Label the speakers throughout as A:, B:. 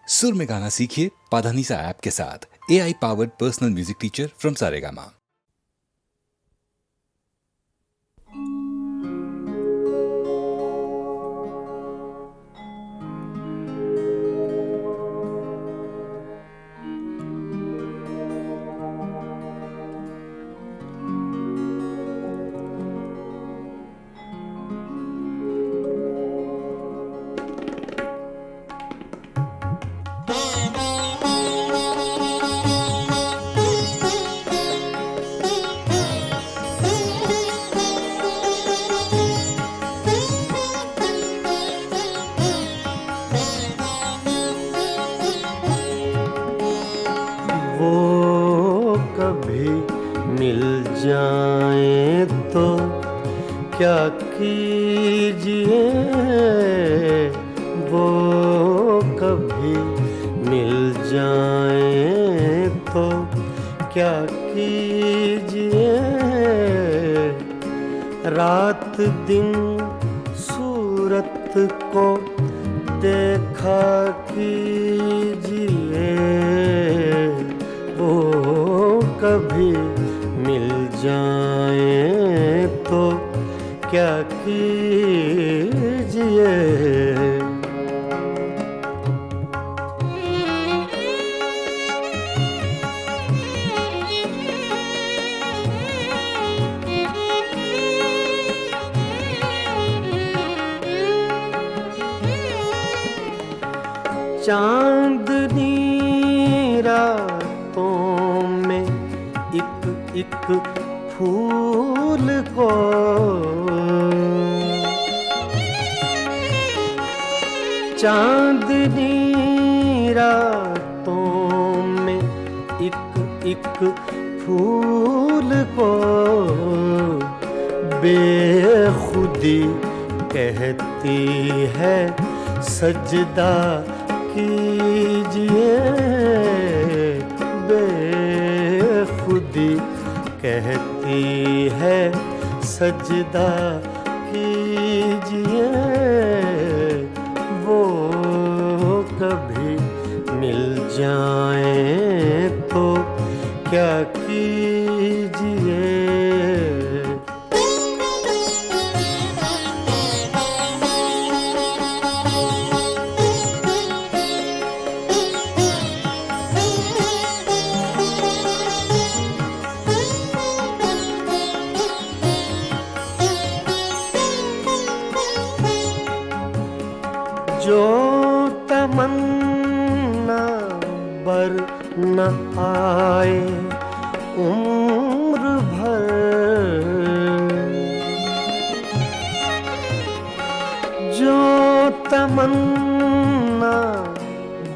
A: सुर में गाना सीखिए पाधानीसा ऐप के साथ। AI powered personal music teacher from Saregama.
B: वो कभी मिल जाए तो क्या कीजिए, वो कभी मिल जाए तो क्या कीजिए। रात दिन सूरत को देखा कीजिए, वो कभी मिल जाए तो क्या कीजिए। चांदनी रातों में एक फूल को चांदनी रातों में एक फूल को बेखुदी कहती है सजदा कीजिए। बेखुदी कहती है सजदा कीजिए, वो कभी मिल जाए तो क्या कीजिए। जो तमन्ना बर न आए उम्र भर, जो तमन्ना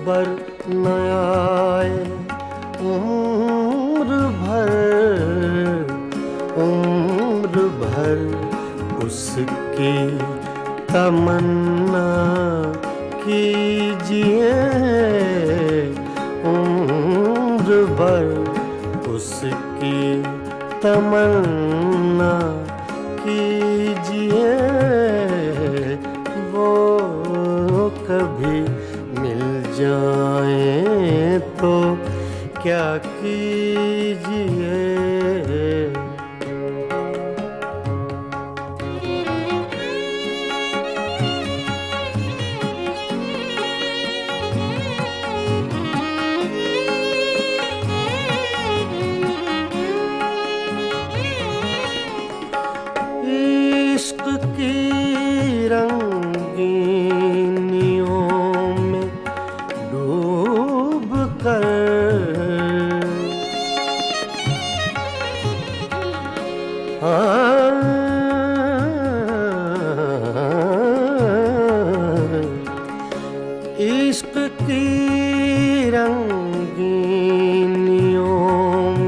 B: बर न आए उम्र भर उसकी तमन्ना कीजिए। उम्र भर उसकी तमन्ना कीजिए, वो कभी मिल जाए तो क्या कीजिए। इश्क की रंगीनियों में डूब कर इश्क की रंगीनियों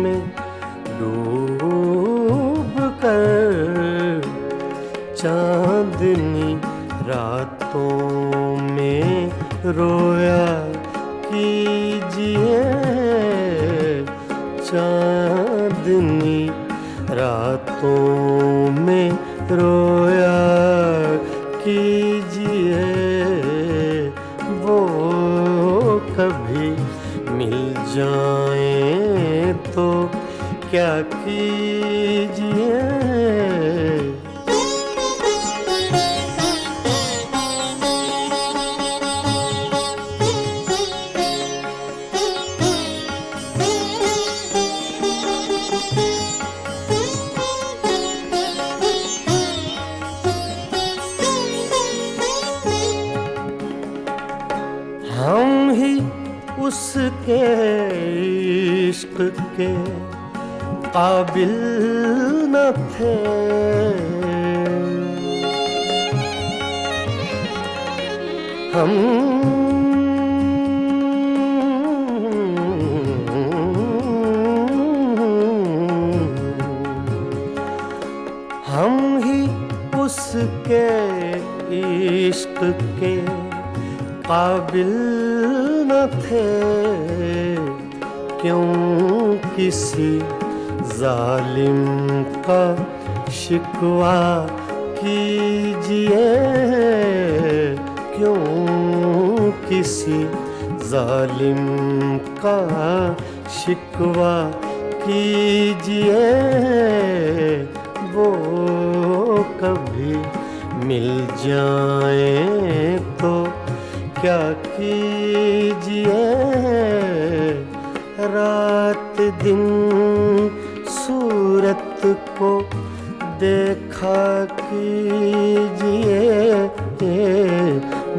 B: में डूब कर चांदनी रातों में रोया कीजिए। चांदनी रातों में रोया कीजिए, वो कभी मिल जाएं तो क्या कीजिए। हम ही उसके इश्क के काबिल न थे, हम ही उसके इश्क के काबिल न थे। क्यों किसी जालिम का शिकवा कीजिए, क्यों किसी जालिम का शिकवा कीजिए। वो कभी मिल जाए तो क्या कीजिए। रात दिन सूरत को देखा कीजिए।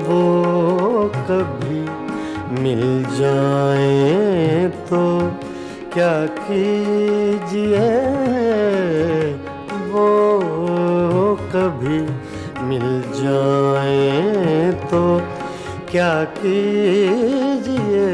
B: वो कभी मिल जाए तो क्या कीजिए। वो कभी मिल जाए तो क्या कीजिए।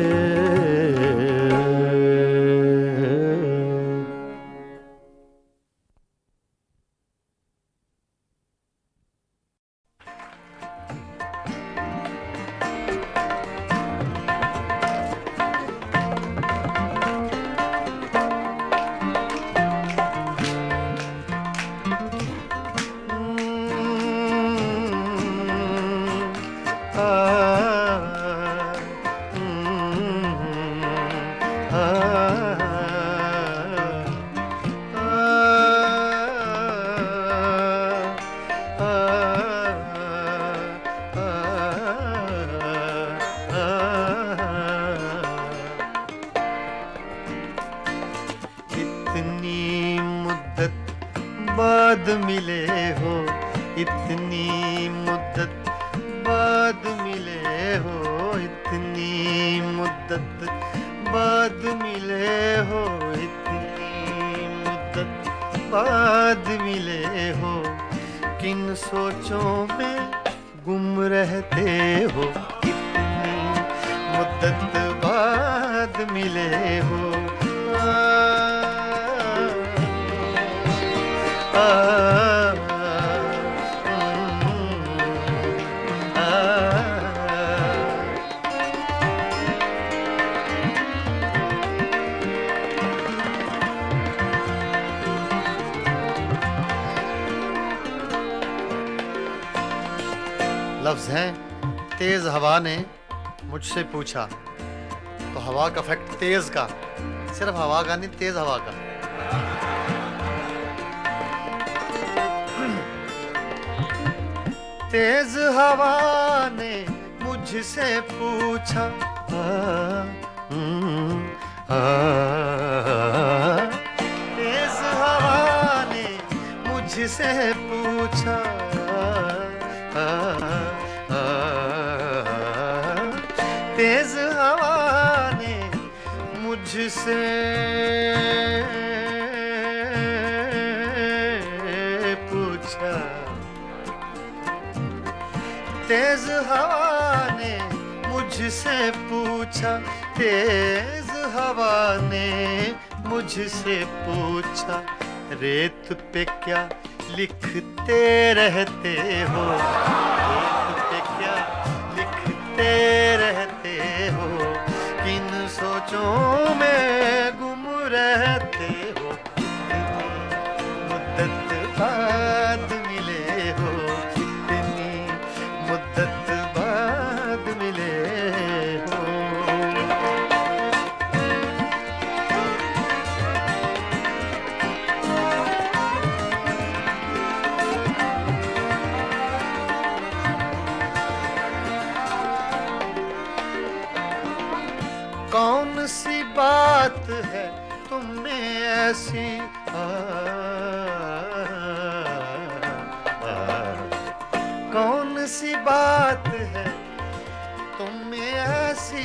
B: इतनी मुद्दत बाद मिले हो, इतनी मुद्दत बाद मिले हो, इतनी मुद्दत बाद मिले हो, इतनी मुद्दत बाद मिले हो। किन सोचों में गुम रहते हो, इतनी मुद्दत बाद मिले हो।
C: लफ्ज़ हैं तेज हवा ने मुझसे पूछा, तो हवा का फैक्ट तेज का, सिर्फ हवा का नहीं, तेज हवा का। तेज हवा ने मुझसे पूछा, तेज हवा ने मुझसे पूछा, तेज हवा ने मुझसे पूछा, तेज हवा ने मुझसे पूछा, तेज हवा ने मुझसे पूछा, रेत पे क्या लिखते रहते हो, रेत पे क्या लिखते रहते हो, किन सोचों में गुम रहते हो, मुद्दत बाद मिले हो, इतनी मुद्दत बाद मिले हो।
B: कौन सी बात है तुम में ऐसी कौन सी बात है तुम में ऐसी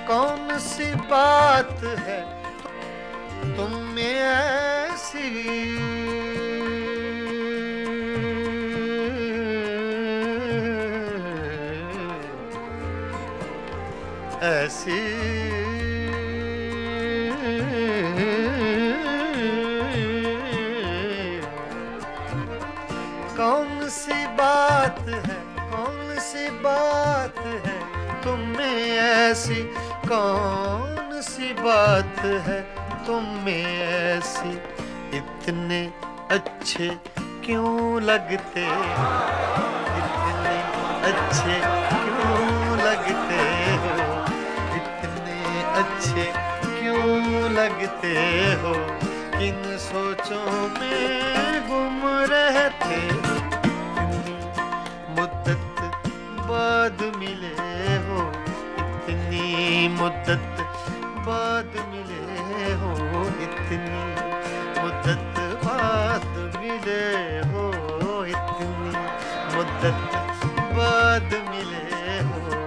B: कौन सी बात है तुम में ऐसी ऐसी कौन सी बात है कौन सी बात है तुम में ऐसी कौन सी बात है तुम में ऐसी इतने अच्छे क्यों लगते इतने अच्छे क्यों लगते हो इतने अच्छे क्यों लगते हो किन सोचों में गुम रहते हो इतनी मुद्दत बाद मिले हो इतनी मुद्दत बाद मिले हो इतनी मुद्दत बाद मिले हो इतनी मुद्दत बाद मिले हो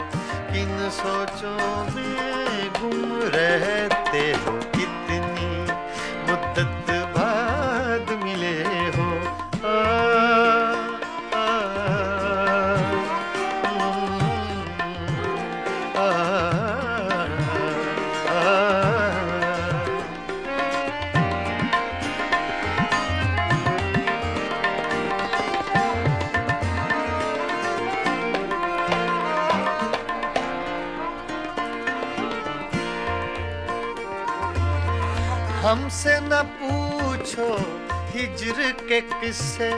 B: किन सोचों में गुम रहते हो इतनी मुद्दत बाद मिले हो हमसे न पूछो हिज्र के किस्से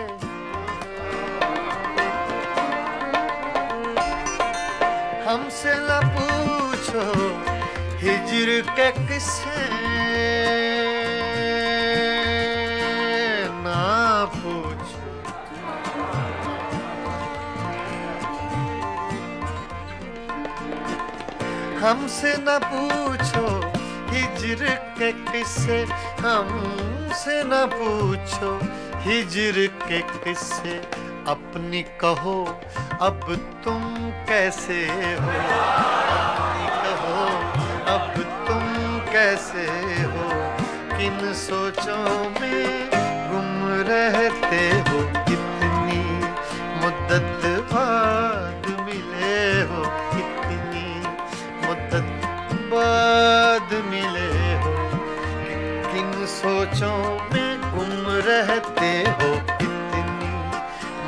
B: हमसे न पूछो हिज्र के किस्से ना पूछो हमसे न पूछो हिज्र के किस्से हमसे न पूछो हिज्र के किस्से अपनी कहो अब तुम कैसे हो अपनी कहो अब तुम कैसे हो किन सोचों में गुम रहते हो इतनी मुद्दत बाद मिले हो इतनी मुद्दत बाद मिले हो किन सोचों में गुम रहते हो इतनी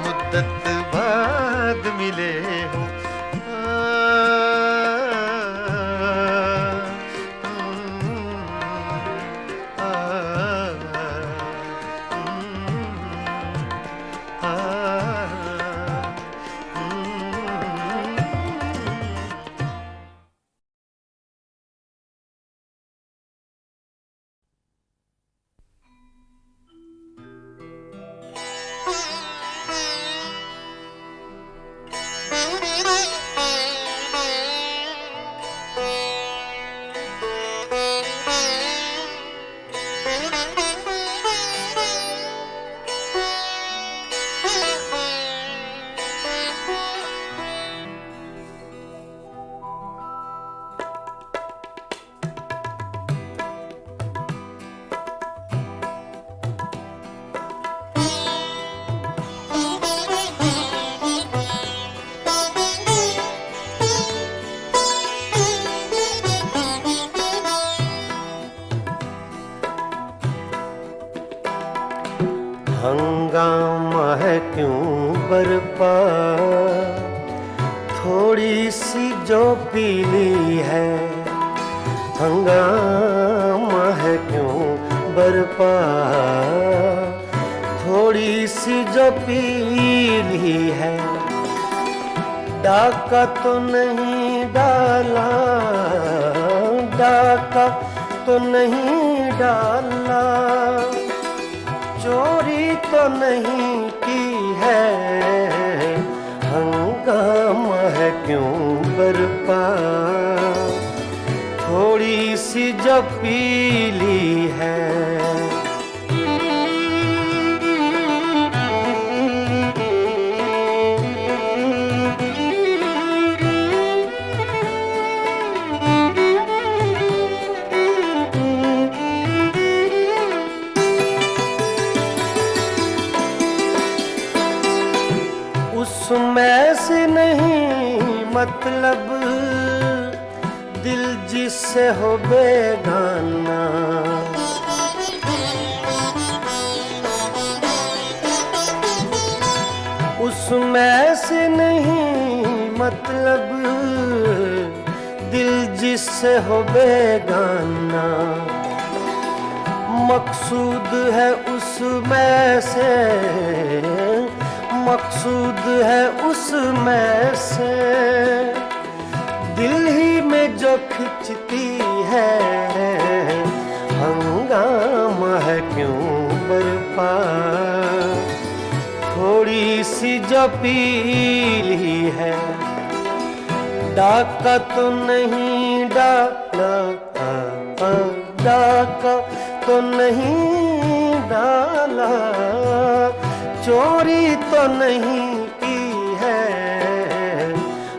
B: मुद्दत बाद मिले हो हंगामा है क्यों बरपा थोड़ी सी जो पीली है हंगामा है क्यों बरपा थोड़ी सी जो पीली है डाका तो नहीं डाला डाका तो नहीं
D: नहीं डाला, चोरी तो नहीं की है, हंगामा है क्यों बरपा, थोड़ी सी जो पीली है। उसमें से नहीं मतलब दिल जिससे हो बेगाना, उसमें से नहीं मतलब दिल जिससे हो बेगाना, मकसूद है उसमें से, मकसूद है उसमें से, दिल ही में जो खिंचती है, हंगामा है क्यों बरपा, थोड़ी सी जो पीली है। डाका तो नहीं डाला, डाका तो नहीं डाला, चोरी तो नहीं की है,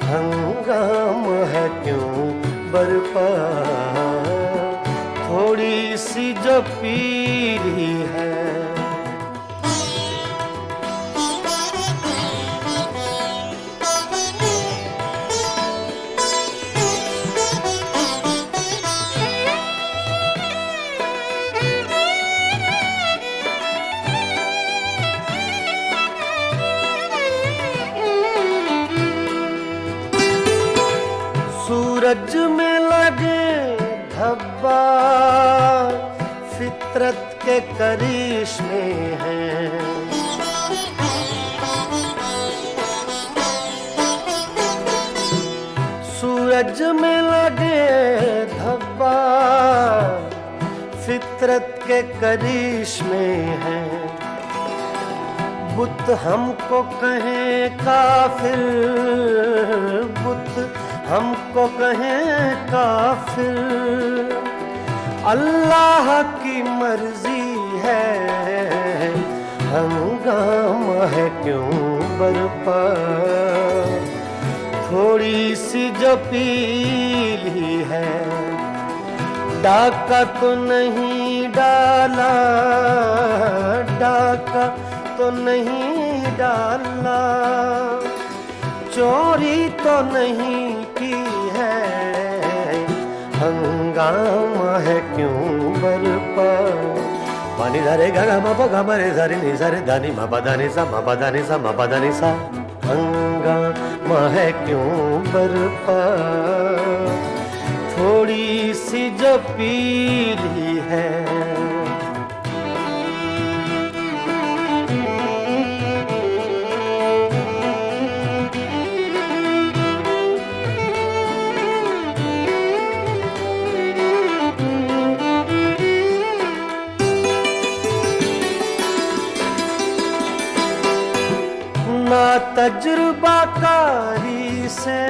D: हंगामा है क्यों बरपा, थोड़ी सी जो पीली है। सूरज में लगे धब्बा फितरत के करिश्मे हैं, सूरज में लगे धब्बा फितरत के करिश्मे हैं, बुत हमको कहें काफिर, बुत हमको कहें काफिर, अल्लाह की मर्जी है, हंगामा है क्यों बरपा, थोड़ी सी जो पीली है। डाका तो नहीं डाला, डाका तो नहीं डाला, चोरी तो नहीं की है, हंगामा है क्यों बरपा। पानी धारे गा मा पा गा मा रे सा रे नि सा रे धा नि मा पा धा नि सा मा पा धा नि सा मा पा धा नि सा, हंगामा है क्यों बरपा, थोड़ी सी जो पीली है। ना तजुर्बाकारी से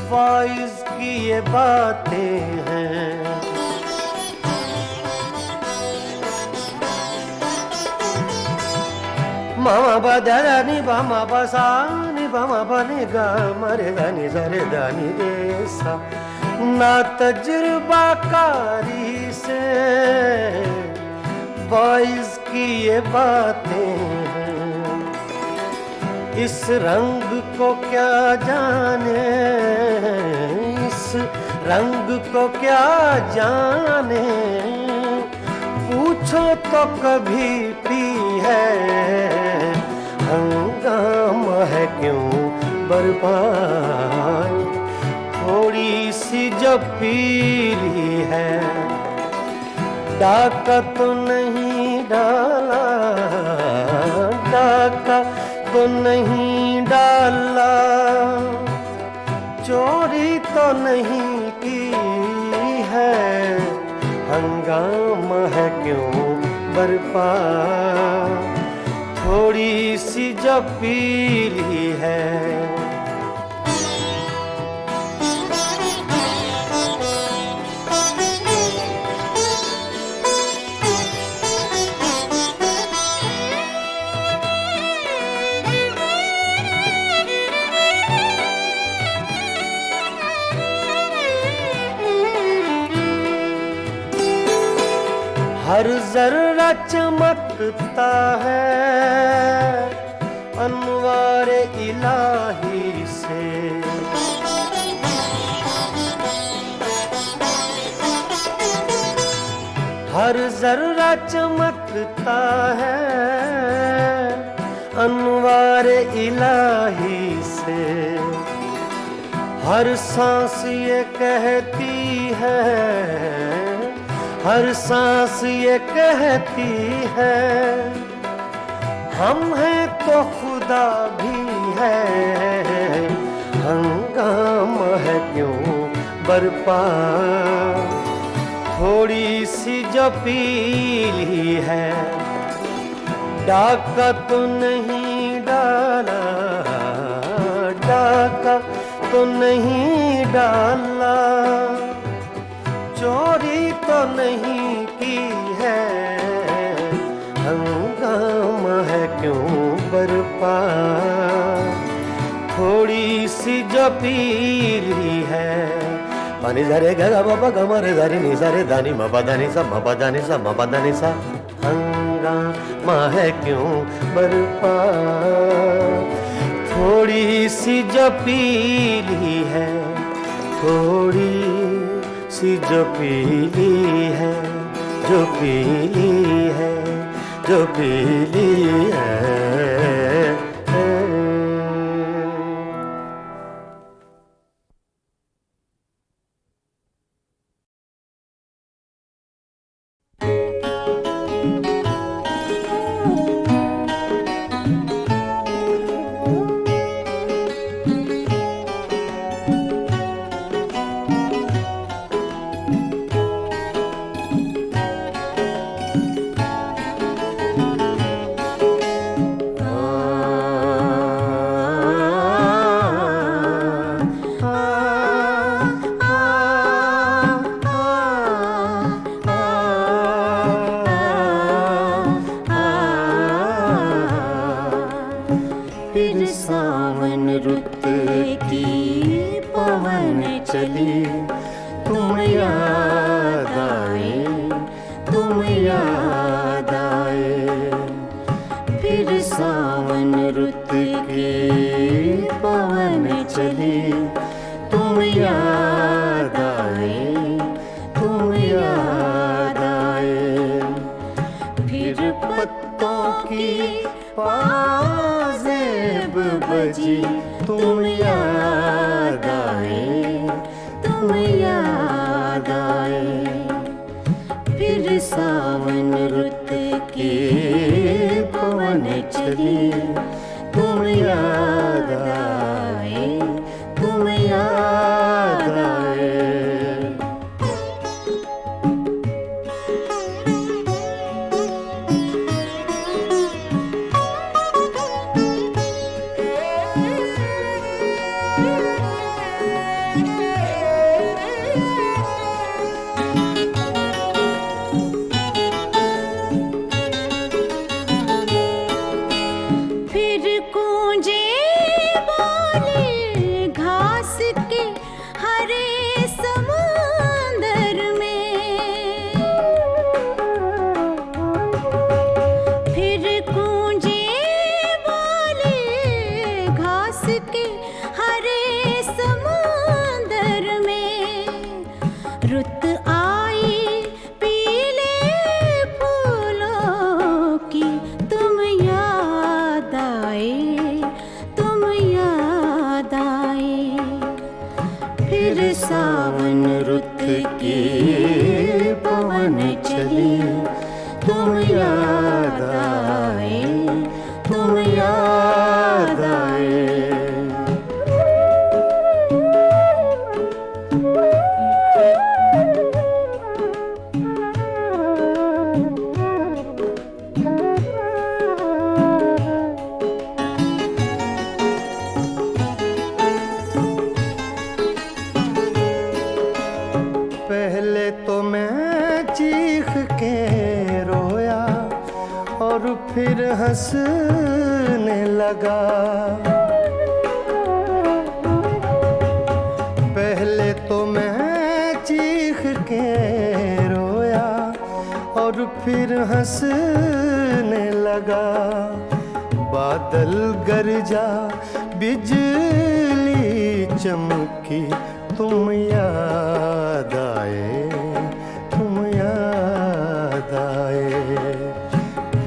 D: वाइज की ये बातें हैं, मामा बदरा नि बामा बसा नि बामा बने गा मरे दानी सरे दानी रेसा। ना तजुर्बाकारी से वाइज की ये बातें हैं, इस रंग को क्या जाने, इस रंग को क्या जाने, पूछो तो कभी पी है, हंगामा है क्यों बर्बाद, थोड़ी सी जो पीली है। डाका तो नहीं डाला, डाका तो नहीं डाला, चोरी तो नहीं की है, हंगामा है क्यों बरपा, थोड़ी सी जो पीली है। हर जर्रा चमकता है अनवारे इलाही से, हर जर्रा चमकता है अनवारे इलाही से। हर सांस ये कहती है, हर सांस ये कहती है, हम हैं तो खुदा भी है। हंगामा है क्यों बरपा, थोड़ी सी जो पीली है। डाका तो नहीं डाला, डाका तो नहीं डाला, चोरी तो नहीं की है। हंगामा है क्यों बरपा, थोड़ी सी जो पीली है। पानी झरे गा बाबा गमरे धरी नि सरे दानी मपा दानी सा मपा दानी सा मपा दानी सा। हंगामा है क्यों बरपा, थोड़ी सी जो पीली है, थोड़ी सी जो पीली है, जो पीली है, जो पीली है।
E: फिर सावन रुत की पवन चली, तुम याद आए, तुम याद आए। फिर सावन रुत की पवन चली, तुम याद आए, तुम याद आए। फिर पत्तों की पाजेब बजी, तुम याद आए, तुम याद आए। फिर सावन रुत की पवन चली, तुम याद आए, तुम याद आए। सावन रुत की पवन चली, तुम याद आए, तुम याद आए।
D: चीख के रोया और फिर हंसने लगा। पहले तो मैं चीख के रोया और फिर हंसने लगा। बादल गरजा बिजली चमकी तुम याद आए, तुम याद आए।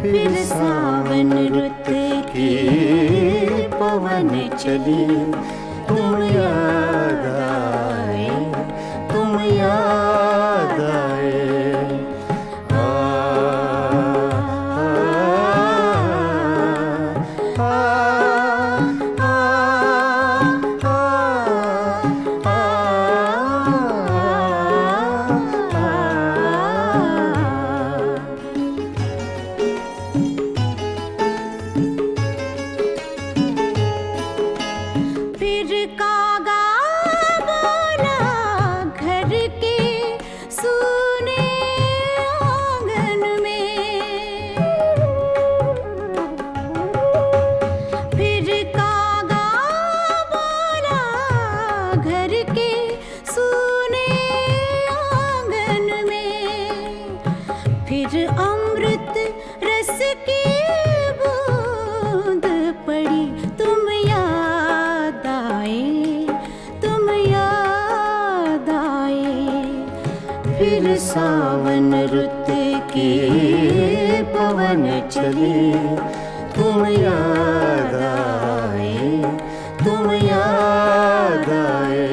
E: फिर सावन रुत की पवन चली तुम याद आए, तुम याद आए। फिर कागा बोला घर के सूने आंगन में। फिर कागा बोला घर के सूने आंगन में। फिर अमृत रस की बूंद पड़ी तुम याद आए, तुम याद आए। फिर सावन रुत की पवन चली तुम याद आए, तुम याद आए।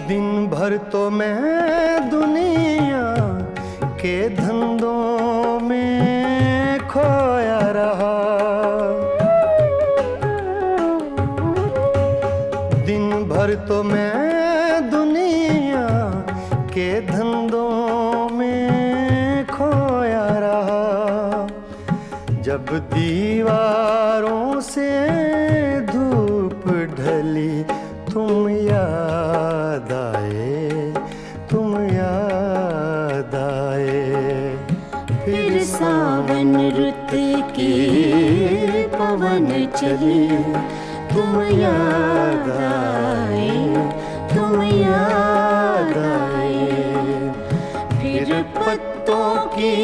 E: दिन भर तो मैं दुनिया के धंधों में खोया रहा। दिन भर तो मैं दुनिया के धंधों में खोया रहा। जब दीवारों से धूप ढली तुम याद आए, तुम याद आए। फिर सावन रुत की पवन चली तुम याद आए, तुम याद आए। फिर पत्तों की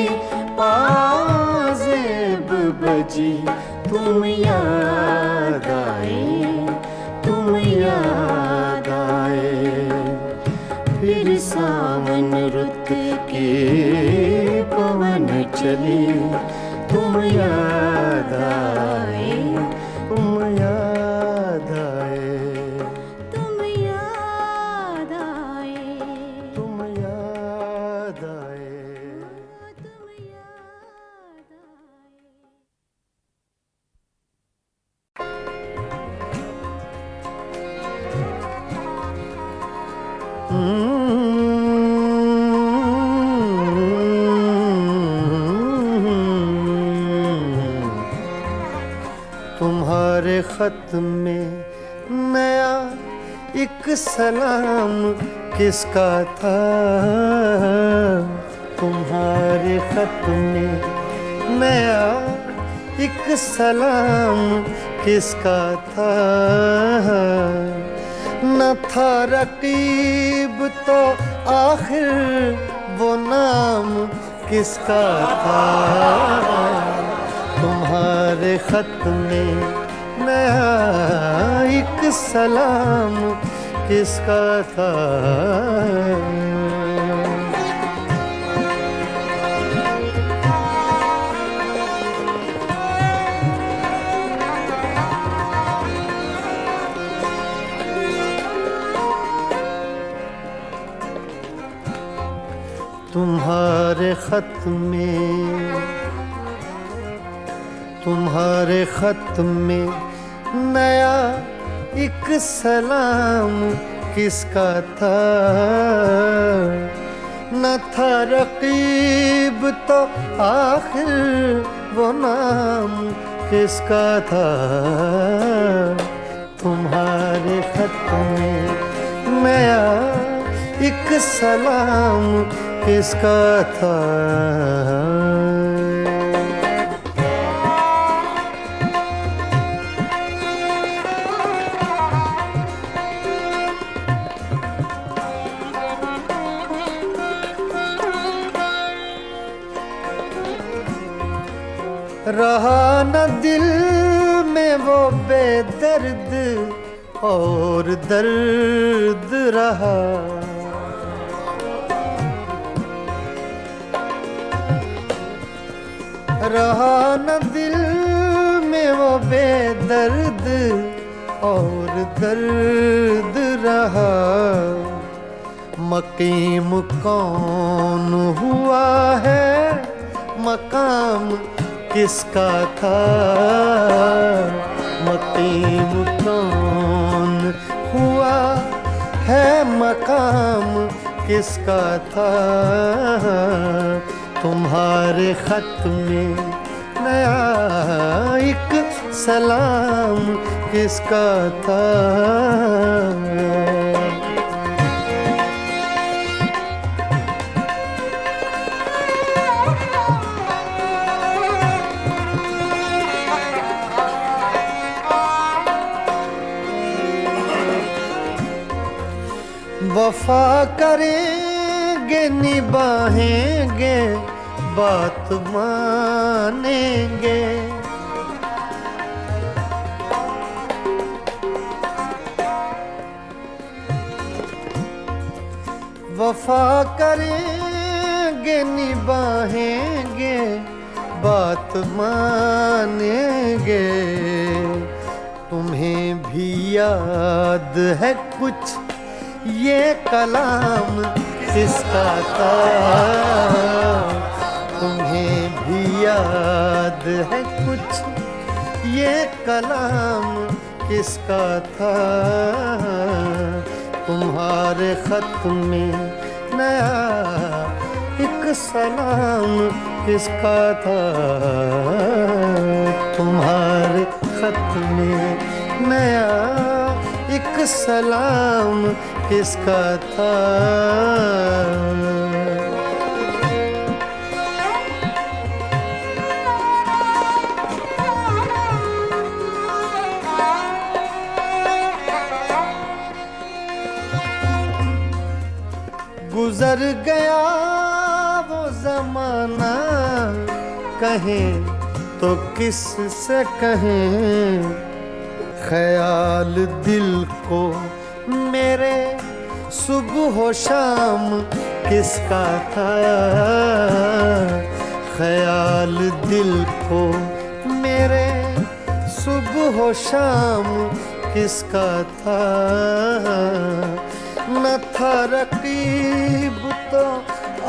E: पाजेब बजी तुम याद आए, तुम याद आए। फिर सावन रुत की पवन चली तुम याद आए, तुम याद आए, तुम याद आए, तुम याद आए, तुम याद आए।
D: तुम्हारे खत में नया एक सलाम किसका था? तुम्हारे खत में नया एक सलाम किसका था? न था रकीब तो आखिर वो नाम किसका था? तुम्हारे खत में नया एक सलाम किसका था? तुम्हारे खत में, तुम्हारे खत में नया एक सलाम किसका था?
C: न था रकीब तो आखिर वो नाम किसका था? तुम्हारे खत में नया एक सलाम किसका था? रहा न दिल में वो बेदर्द और दर्द रहा। रहा न दिल में वो बेदर्द और दर्द रहा। मकीम कौन हुआ है, मकाम किसका था? मकीम कौन हुआ है, मकाम किसका था? तुम्हारे खत में नया एक सलाम किसका था? वफा करेंगे निभाएंगे बात मानेंगे। वफा करेंगे निभाएंगे बात मानेंगे। तुम्हें भी याद है कुछ ये कलाम किसका था? तुम्हें भी याद है कुछ ये कलाम किसका था? तुम्हारे खत में नया एक सलाम किसका था? तुम्हारे खत में नया एक सलाम किसका था? गुजर गया वो जमाना, कहें तो किस से कहें? ख्याल दिल को मेरे सुबह शाम किसका था? ख्याल दिल को मेरे सुबह शाम किसका था? न था रकीब तो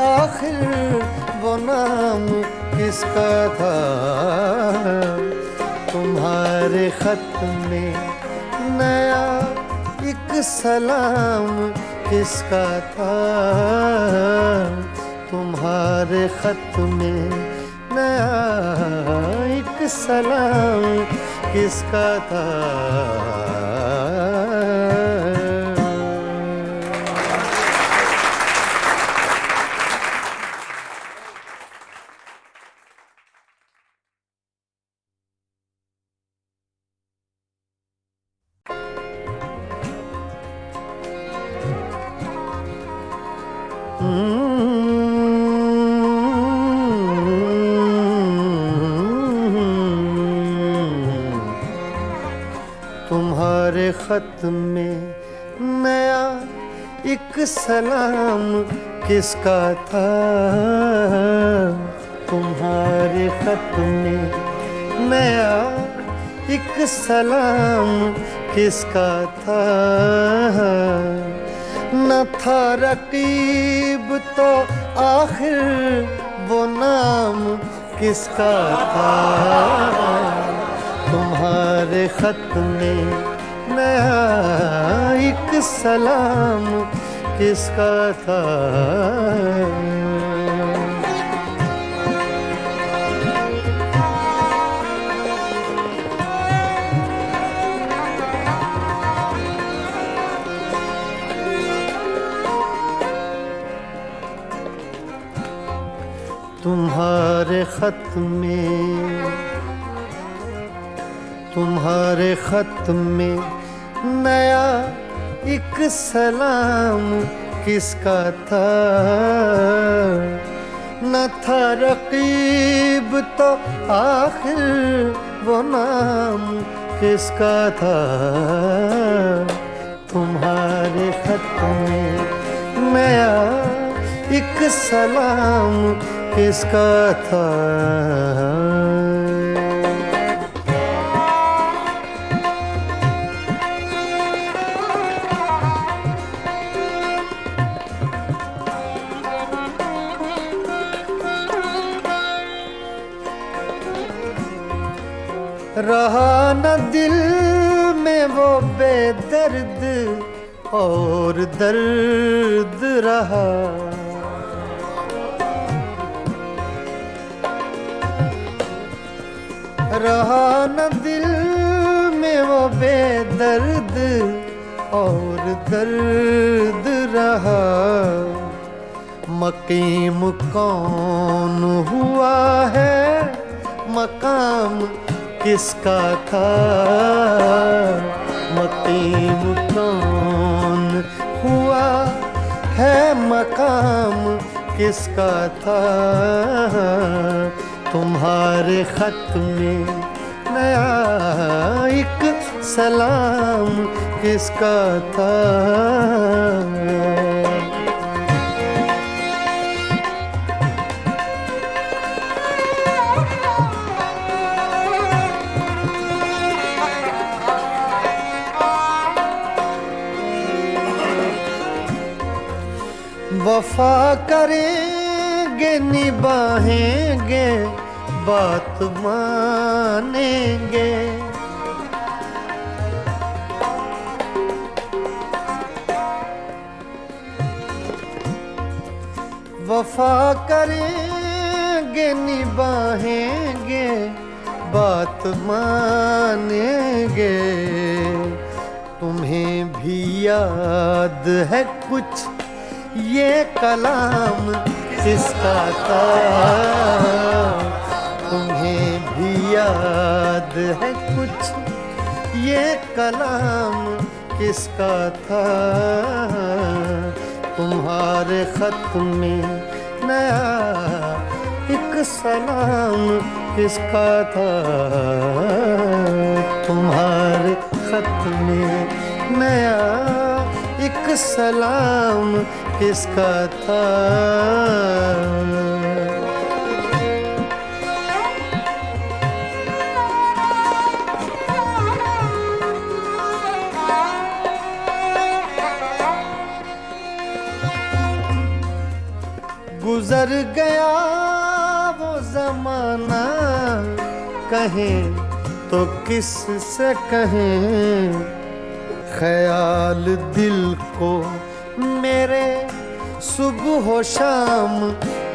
C: आखिर वो नाम किसका था? तुम्हारे खत में नया एक सलाम किसका था? तुम्हारे खत में नया एक सलाम किसका था? तुम्हारे खत में नया एक सलाम किसका था? तुम्हारे खत में नया एक सलाम किसका था? न था रकीब तो आखिर वो नाम किसका था? तुम्हारे खत में नया एक सलाम
D: किसका था। तुम्हारे खत में नया एक सलाम किसका था। न था रकीब तो आखिर वो नाम किसका था। तुम्हारे खत में नया एक सलाम किसका था। रहा न दिल में वो बेदर्द और दर्द रहा। रहा न दिल में वो बेदर्द और दर्द रहा। मकीम कौन हुआ है मकाम किसका था। मकीम कौन हुआ है मकाम किसका था। तुम्हारे खत में नया एक सलाम किसका था। वफा करेंगे निभाएंगे बात मानेंगे। वफा करेंगे निभाएंगे बात मानेंगे। तुम्हें भी याद है कुछ ये कलाम किसका था। तुम्हें भी याद है कुछ ये कलाम किसका था। तुम्हारे खत में नया एक सलाम किसका था। तुम्हारे खत में नया एक सलाम किसका था। गुजर गया वो जमाना कहें तो किस से कहें। ख्याल दिल को मेरे सुबह शाम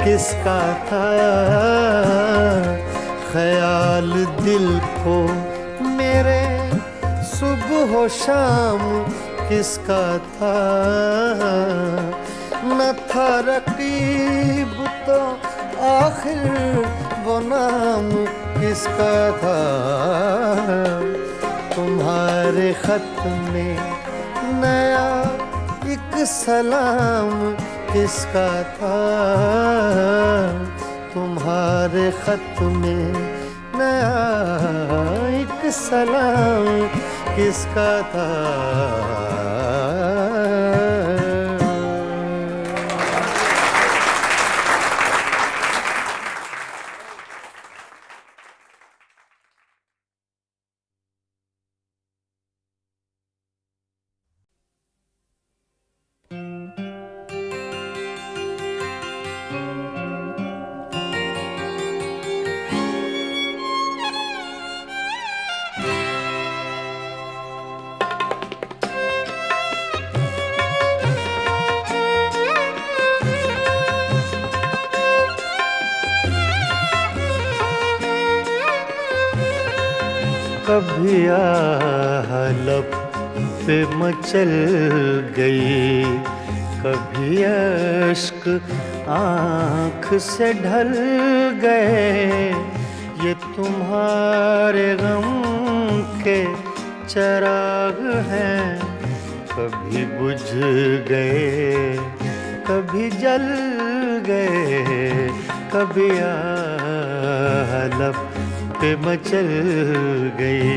D: किसका था। ख्याल दिल को मेरे सुबह शाम किसका था। न था रकीब तो आखिर वो नाम किसका था। तुम्हारे खत में नया एक सलाम किसका था। तुम्हारे खत में नया एक सलाम किसका था। कभी हलप पे मचल गई, कभी अश्क आँख से ढल गए। ये तुम्हारे गम के चराग हैं, कभी बुझ गए कभी जल गए, कभी हलप पे मचल गई।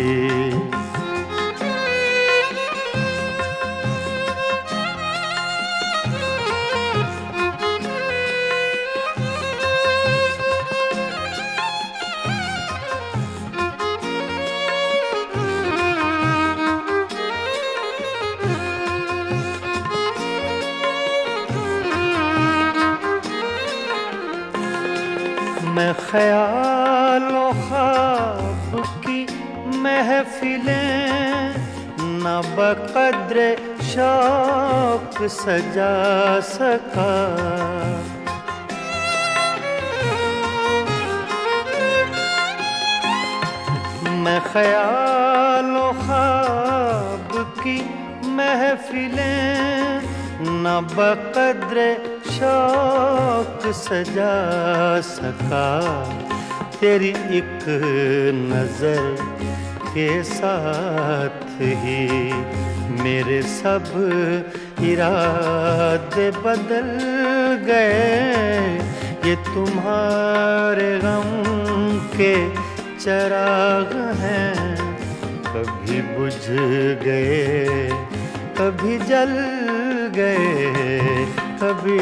D: मैं ख्यालो ख्वाब की महफिलें न बक़द्र शौक सजा सका। मैं ख्यालो ख्वाब की महफिलें न बक़द्र शौक सजा सका। तेरी एक नजर के साथ ही मेरे सब इरादे बदल गए। ये तुम्हारे गम के चराग हैं, कभी बुझ गए कभी जल गए, कभी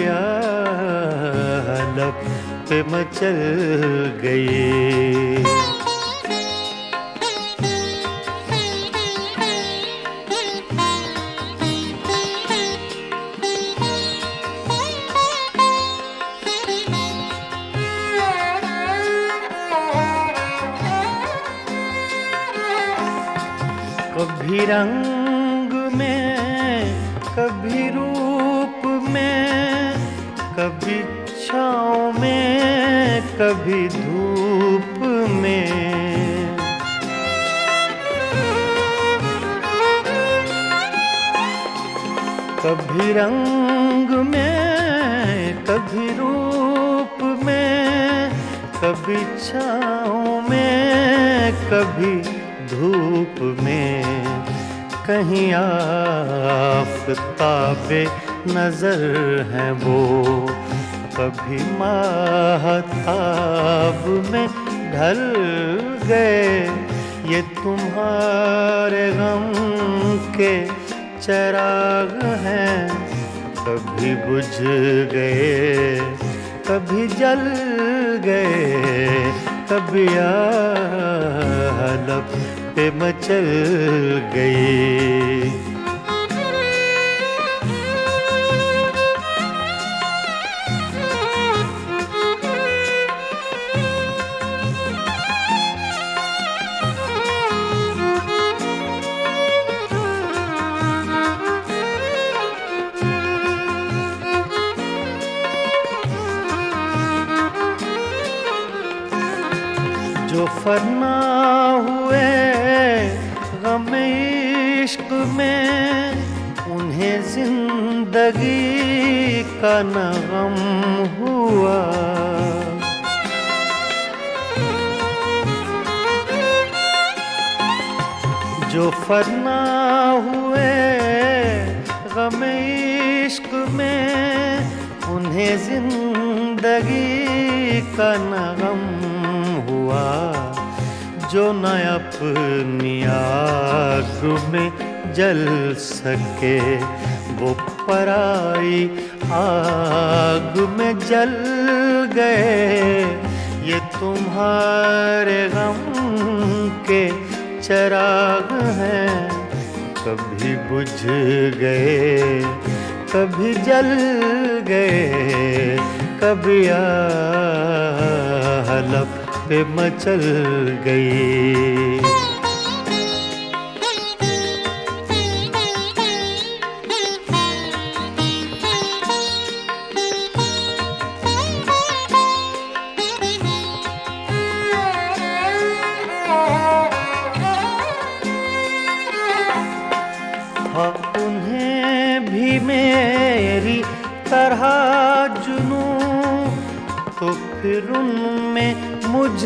D: हलप पे मचल गई। कभी रंग में कभी रूप में, कभी छाँव में कभी धूप में। कभी रंग में कभी रूप में, कभी छाँव में कभी धूप में। कहीं आफ़ताबे नजर हैं वो, कभी माहताब में ढल गए। ये तुम्हारे गम के चराग हैं, कभी बुझ गए कभी जल गए, कभी हलप पे मचल गई। जो फना हुए गम इश्क में, उन्हें जिंदगी का न गम हुआ। जो फना हुए गम इश्क में, उन्हें जिंदगी का न गम हुआ। जो न अपनी आग में जल सके, वो पराई आग में जल गए। ये तुम्हारे गम के चराग हैं, कभी बुझ गए कभी जल गए, कभी हलप पे मचल गई।
B: तो फिर उनमें मुझ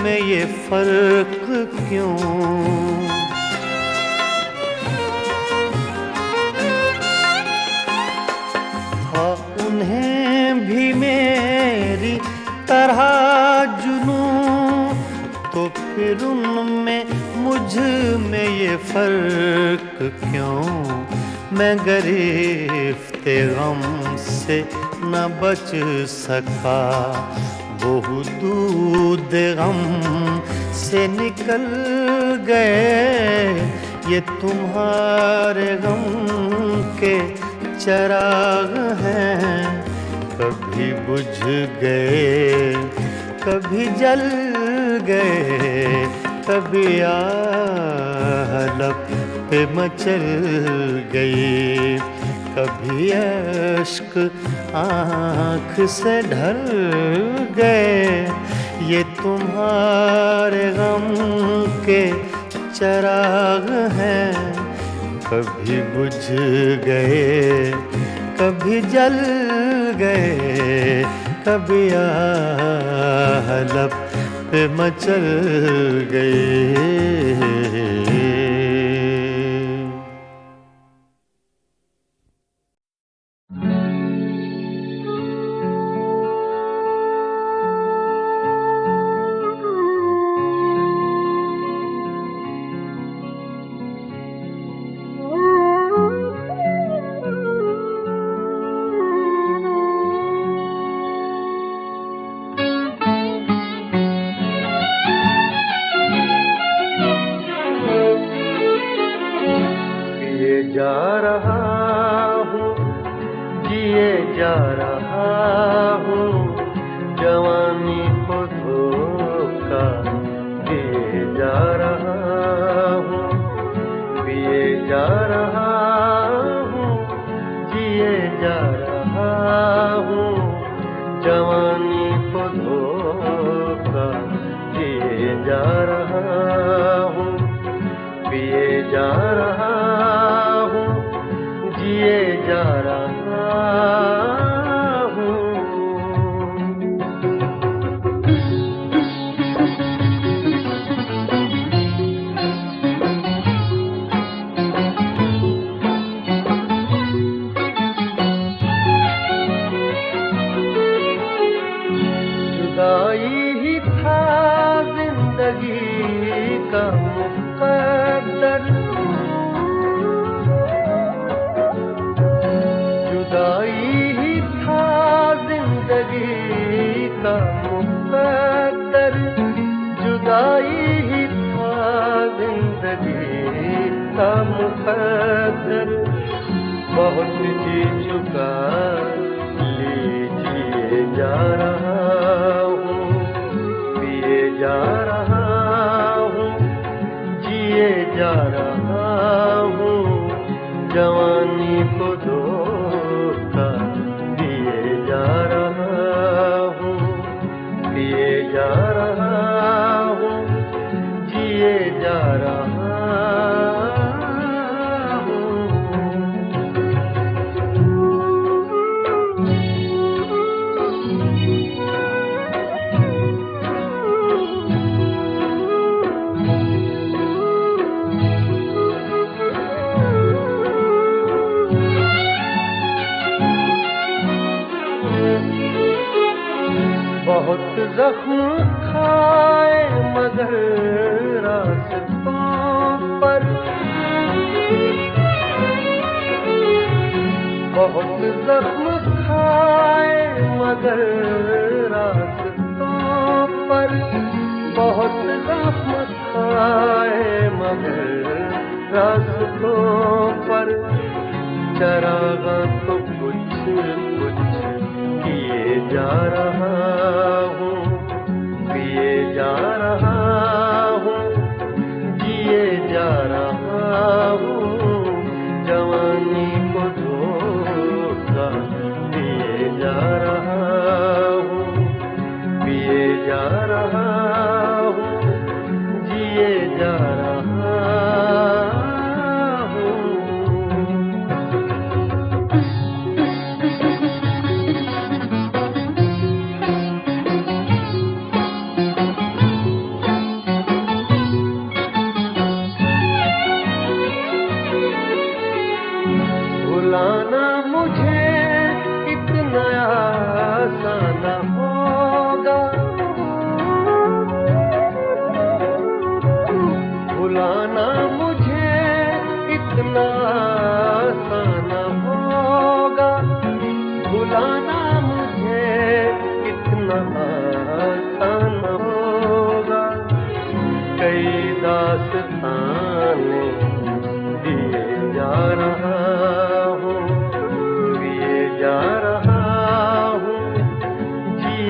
B: में ये फर्क क्यों? हाँ उन्हें भी मेरी तरह जुनूं, तो फिर उनमें मुझ में ये फर्क क्यों? मैं गिरफ्ते गम से न बच सका, वो दूध गम से निकल गए। ये तुम्हारे गम के चराग हैं, कभी बुझ गए कभी जल गए, कभी लब पे मचल गई, कभी अश्क आँख से ढल गए। ये तुम्हारे गम के चराग हैं, कभी बुझ गए कभी जल गए, कभी लब पे मचल गए।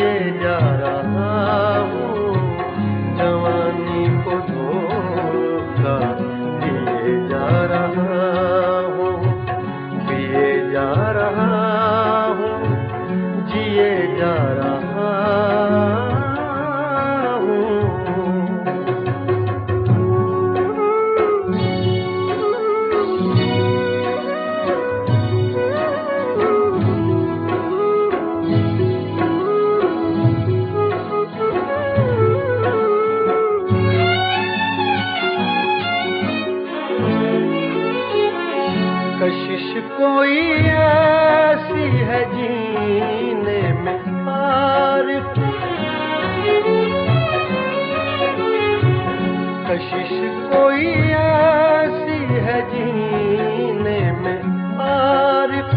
D: जिए जा रहा हूँ, जवानी को धोखा दिए जा रहा हूँ, पिए जा रहा हूँ, जिए जा रहा हूँ। कशिश कोई ऐसी है जीने में आरिफ, कशिश कोई ऐसी है जीने में आरिफ,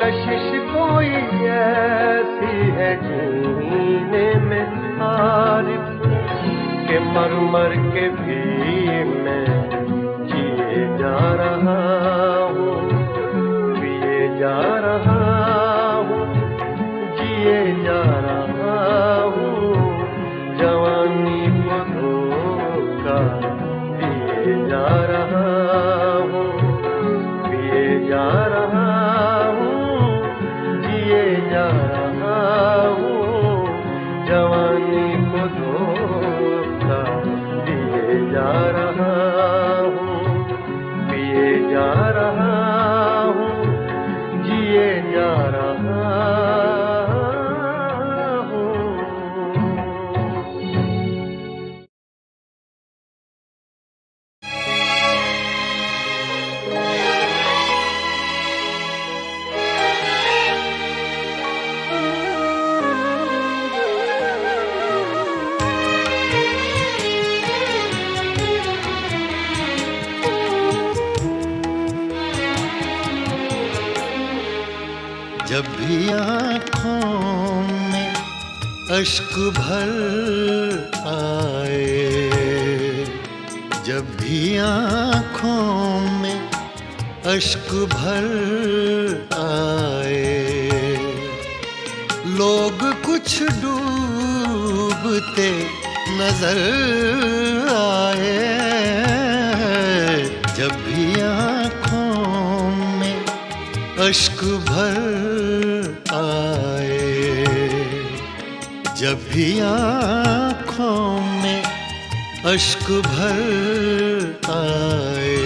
D: कशिश कोई ऐसी है जीने में आरिफ, के मर मर के भी मैं जिए जा रहा हूँ, पिए जा रहा हूँ, जिए जा रहा हूँ, जवानी को धोखा दिए जा रहा हूँ, पिए जा रहा हूँ, जिए जा रहा हूँ, जवानी को धोखा दिए जा रहा हूँ, पिए जा रहा हूँ, जिए जा रहा हूँ। जब भी आँखों में अश्क भर आए, जब भी आँखों में अश्क भर आए, लोग कुछ डूबते नजर आए, जब भी आँखों में अश्क भर आए, जब भी आँखों में अश्क भर आए,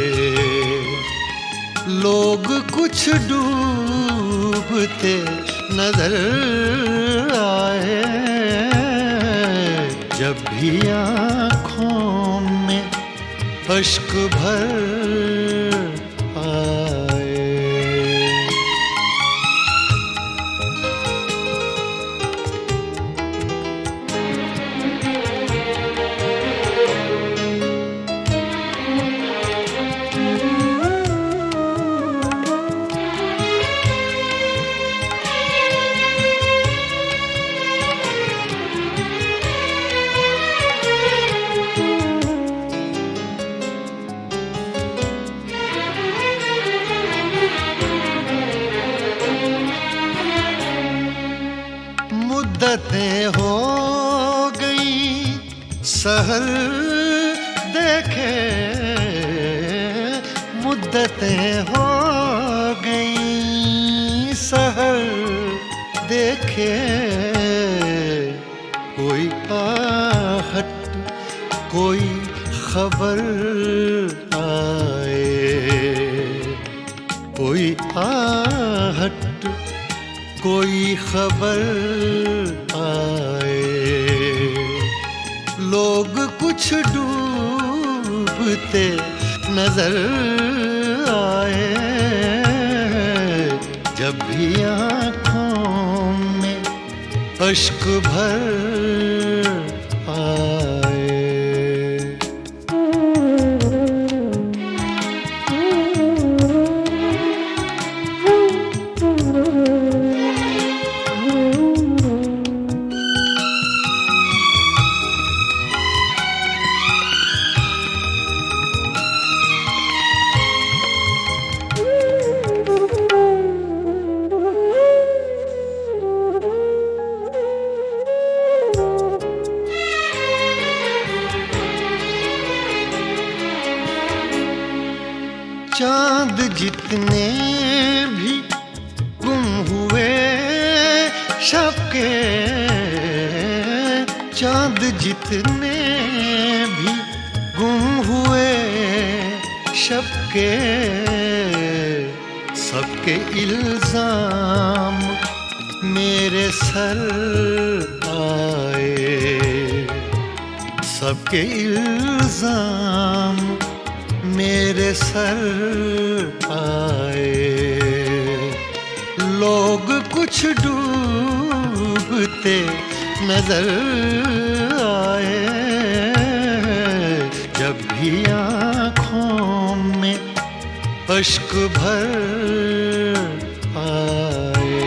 D: लोग कुछ डूबते नजर आए, जब भी आँखों में अश्क भर आए। मुद्दतें हो गई सहर देखे, मुद्दतें हो गई सहर देखे, कोई आहट कोई खबर आए, कोई आहट कोई खबर आए, लोग कुछ डूबते नजर आए, जब भी आँखों में अश्क भर आए।
C: जितने भी गुम हुए शब के, चांद जितने भी गुम हुए शब के, सबके इल्जाम मेरे सर आए, सबके इल्जाम मेरे सर आए। लोग कुछ डूबते नजर आए, जब भी आँखों में अश्क भर आए।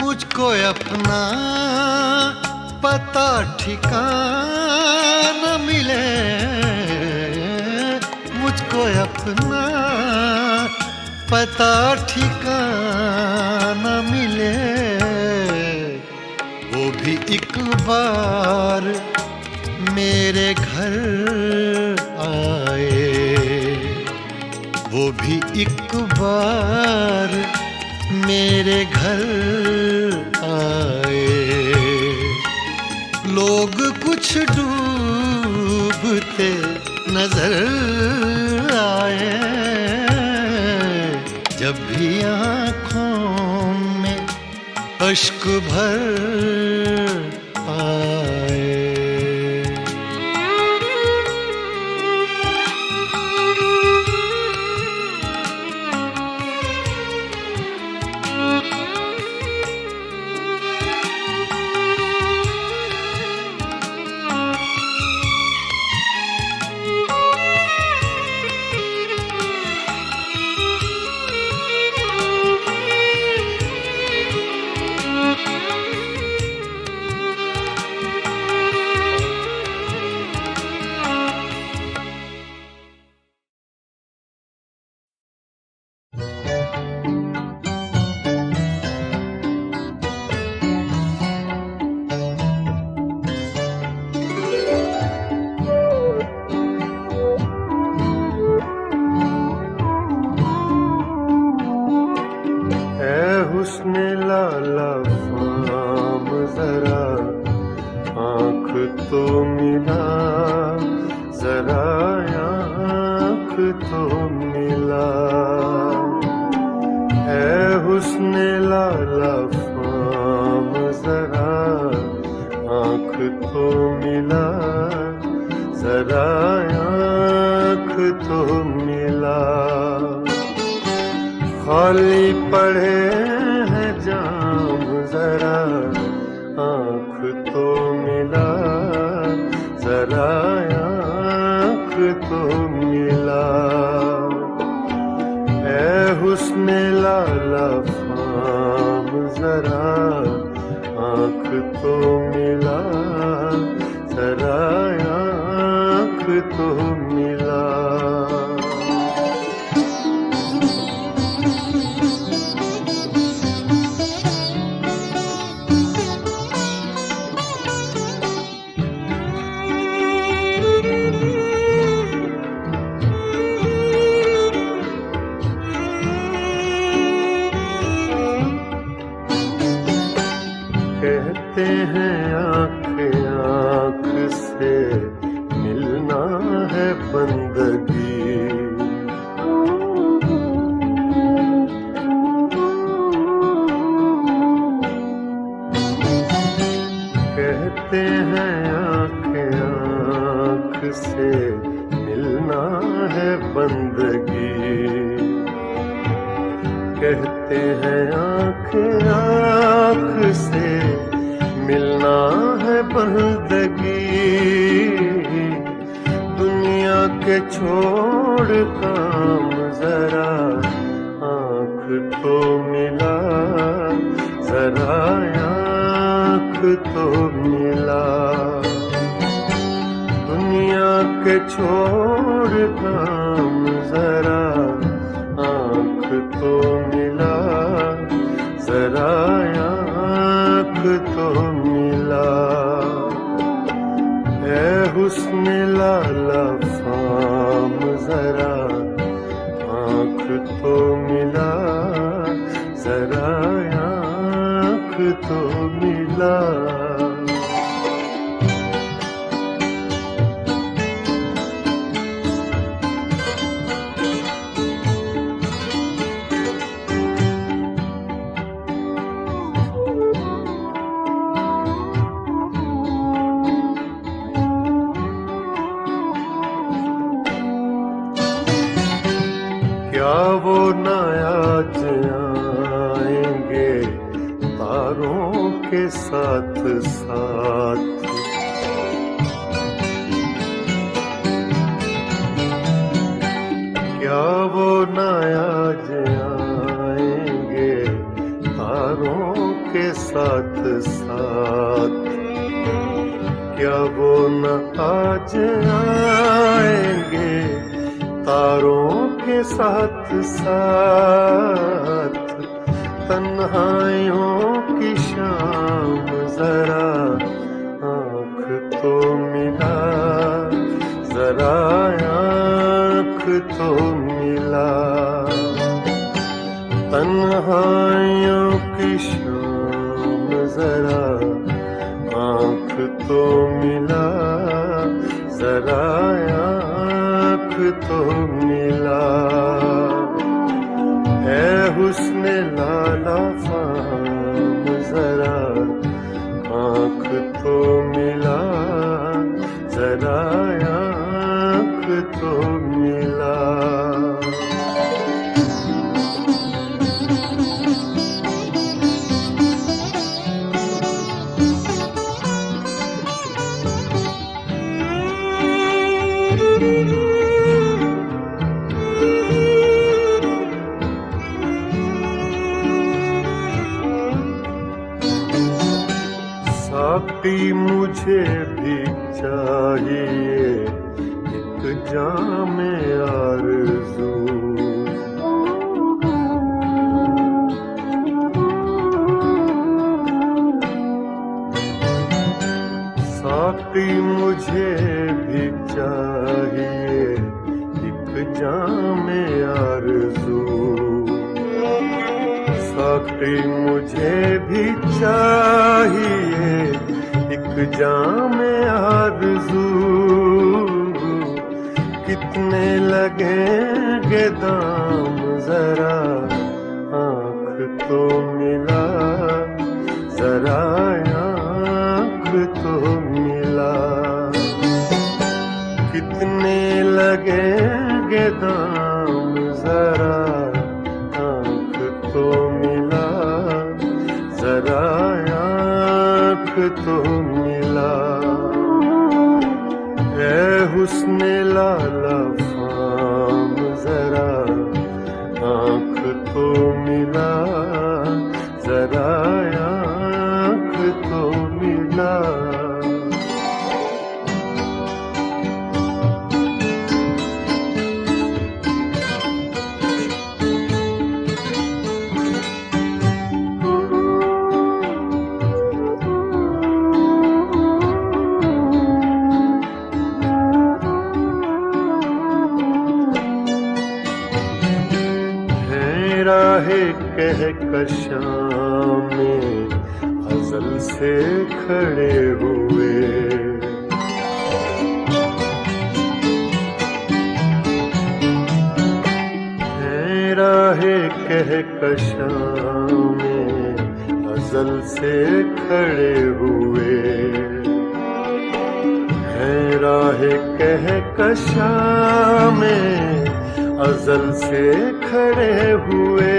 C: मुझको अपना पता ठिकाना मिले, मुझको अपना पता ठिकाना मिले, वो भी एक बार मेरे घर आए, वो भी एक बार मेरे घर आए। लोग कुछ डूबते नजर आए, जब भी आँखों में अश्क भर आए।
D: हुस्न लाला फाम जरा आँख तो मिला, जरा आँख तो मिला। है हुस्न लाला फाम जरा आँख तो मिला, जरा आँख तो मिला। खाली पड़े हैं जाम जरा आँख तो मिला, जरा आँख तो मिला। ऐ हुस्न लाला फाम जरा आँख तो मिला, जरा आँख तो मिला। कहते हैं आँख आँख से मिलना है बंदगी, कहते हैं आँख आँख से मिलना है बंदगी, कहते हैं आँख आँख से मिलना है बंदगी। दुनिया के छोड़ काम जरा आँख तो मिला, जरा आँख तो मिला। दुनिया के छोड़ काम जरा आँख तो मिला, जरा आँख तो मिला, ए हुस्न लाला फाम जरा आँख तो मिला, जरा आँख तो मिला। क्या वो न आज आएंगे तारों के साथ साथ, क्या वो न आज आएंगे तारों के साथ साथ, क्या वो न आज आएंगे तारों के साथ साथ, तन्हाइयों की शाम जरा आँख तो मिला, जरा आँख तो मिला, तन्हाइयों की शाम जरा आँख तो मिला, जरा आँख तो मिला, है हुस्न लाला फाम जरा आँख तो मिला, जरा आँख तो मिला। साकी मुझे भी चाहिए एक जाम आरज़ू, साकी मुझे भी चाहिए एक जाम आरज़ू, साकी मुझे भी चाहिए एक जाम आरज़ू, कितने लगेंगे दाम जरा आँख तो मिला, जरा आँख तो मिला, कितने लगेंगे दाम जरा आँख तो मिला, जरा आँख तो मिला, ए हुस्न लाला फाम जरा आँख तो मिला, जरा आँख तो मिला। राहे कह कशां में अज़ल से खड़े हुए, हैं राहे कह कशां में अज़ल से खड़े हुए, हैं राहे कह कशां में अज़ल से खड़े हुए,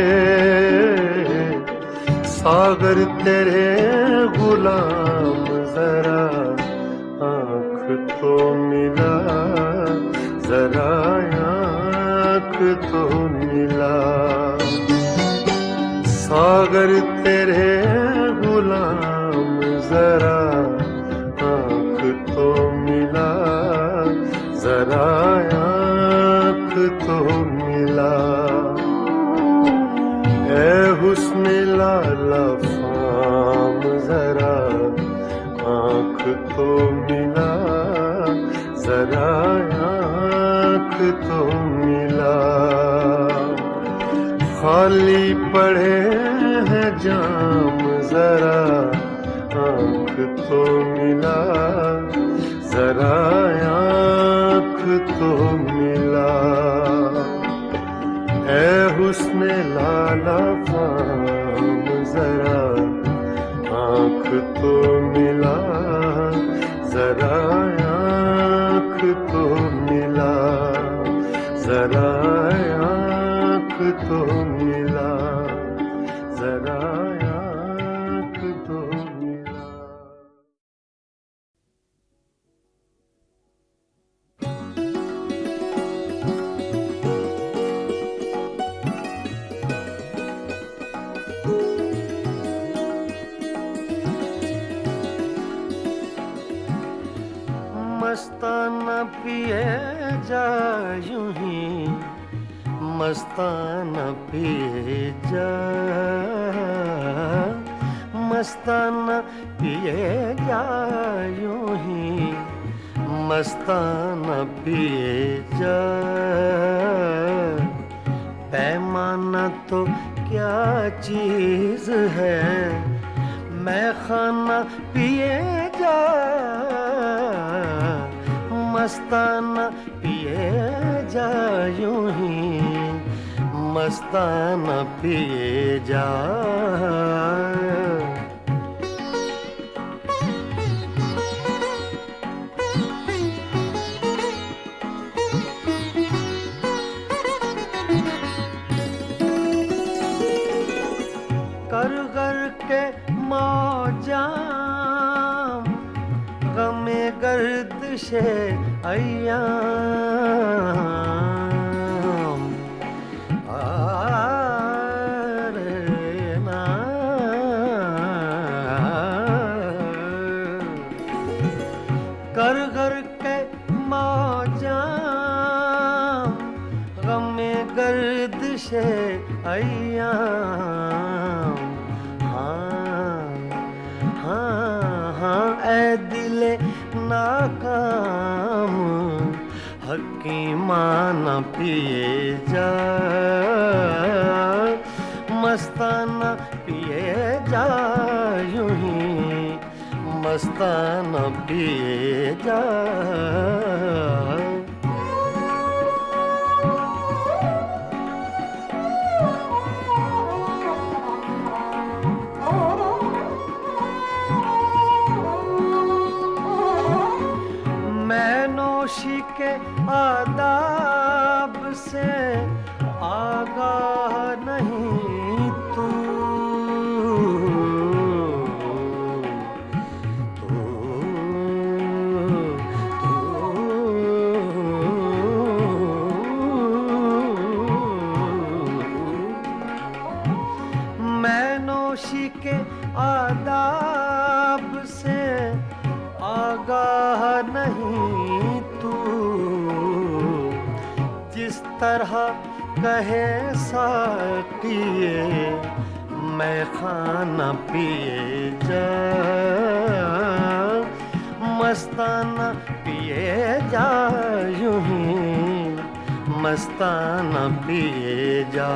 D: सागर तेरे गुलाम जरा आँख तो मिला, जरा आँख तो मिला, सागर तेरे गुलाम जरा आँख तो मिला, जरा आँख तो मिला, ए हुस्न लाला फाम जरा आँख तो मिला, जरा आँख तो मिला। खाली पड़े हैं जाम, जरा आँख तो मिला, जरा आँख तो मिला। ऐ हुस्न लाला फाम जरा आँख तो मिला, जरा आँख तो मिला, जरा आँख तो मिला, जरा आँख तो मिला। मस्ताना पिए जा यूं ही, मस्ताना पिए जा, मस्ताना पिए जा यूं ही, मस्ताना पिए जा। पैमाना तो क्या चीज है, मैं खाना पिए जा, मस्ताना पिए जा यूं ही, मस्ताना पिए जा। कर कर के मौजा गमे गर्दिशे अय्याम, ना कर कर के मौजा गमे गर्दिशे अय्याम। ऐ दिले नाकाम हकीमाना पिए जा, मस्ताना पिए जा यूं ही, मस्ताना पिए जा। नौशी के आदाब से आगाह नहीं तू, मैं नौशी के आदाब से आगाह नहीं तू, जिस तरह कहे साकिए मैं खाना पिए जा, मस्ताना पिए जा यूं ही, मस्ताना पिए जा।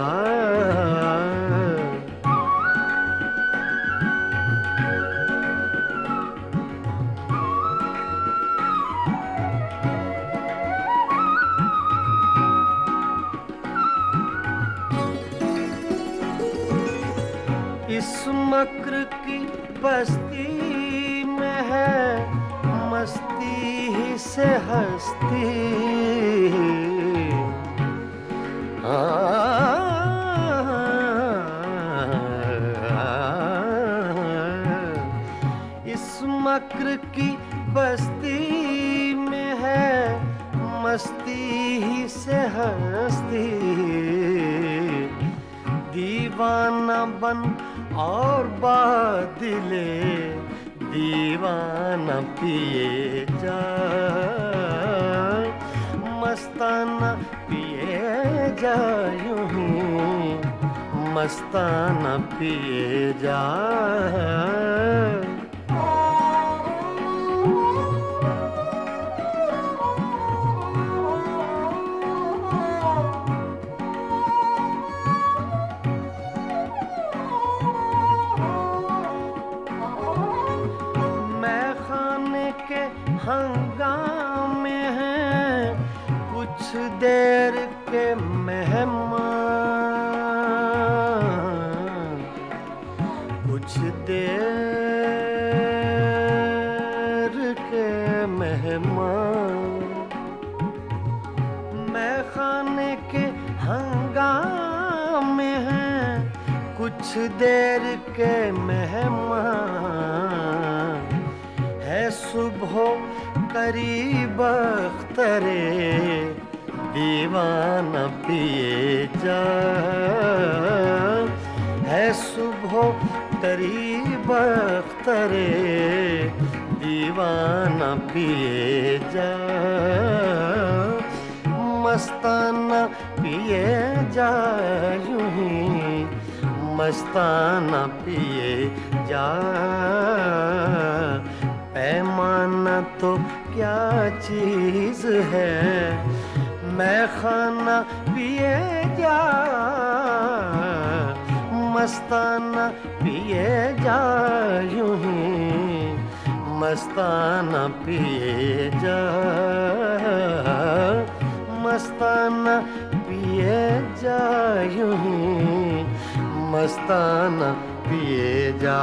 D: इस मक्र की बस्ती में है मस्ती ही से हस्ती, इस मक्र की बस्ती में है मस्ती ही से हस्ती। दीवाना बन और बादिले दीवाना पिए जा, मस्ताना पिए जा यूं ही, मस्ताना पिए जा। मैं खाने के हंगामे हैं कुछ देर के मेहमान, कुछ देर के मेहमान। मैं खाने के हंगामे हैं कुछ देर के मेहमान। है सुबह करीब अख्तरे दीवाना पिए जा। है सुबह करीब अख्तरे दीवाना पिए जा। मस्ताना पिए जा यूं ही मस्ताना पिए जा। पैमाना तो क्या चीज है मैं खाना पिए जा। मस्ताना पिए जा यूं ही मस्ताना पिए जा। मस्ताना पिए जा यूं ही मस्ताना पिए जा।